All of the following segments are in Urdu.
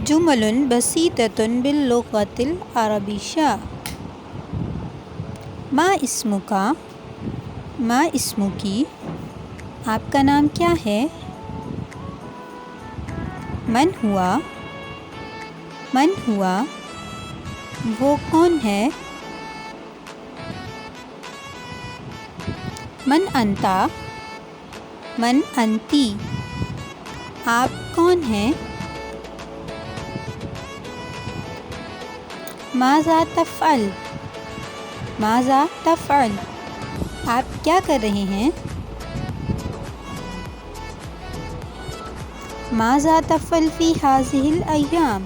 جمل بسيطة باللغة العربية. ما اسمك؟ ما اسمکی؟ آپ کا نام کیا ہے؟ من ہوا؟ من ہوا؟ وہ کون ہے؟ من انتا؟ من انتی؟ آپ کون ہیں؟ ماذا تفعل؟ ماذا تفعل؟ آپ کیا کر رہے ہیں؟ ماذا تفعل فی هذه الایام؟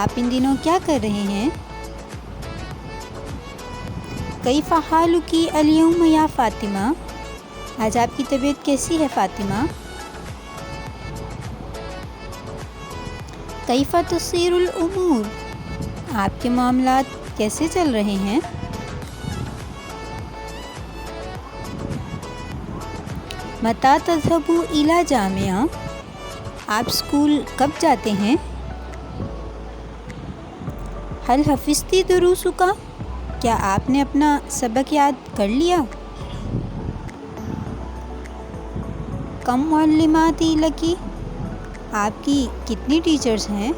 آپ ان دنوں کیا کر رہے ہیں؟ کیف حالک اليوم یا فاطمہ؟ آج آپ کی طبیعت کیسی ہے فاطمہ؟ کیف تسیر الامور؟ آپ کے معاملات کیسے چل رہے ہیں؟ متی تذهب الی جامعہ؟ آپ اسکول کب جاتے ہیں؟ هل حفظت دروسک؟ کیا آپ نے اپنا سبق یاد کر لیا؟ کم معلمات لک؟ آپ کی کتنی ٹیچرز ہیں؟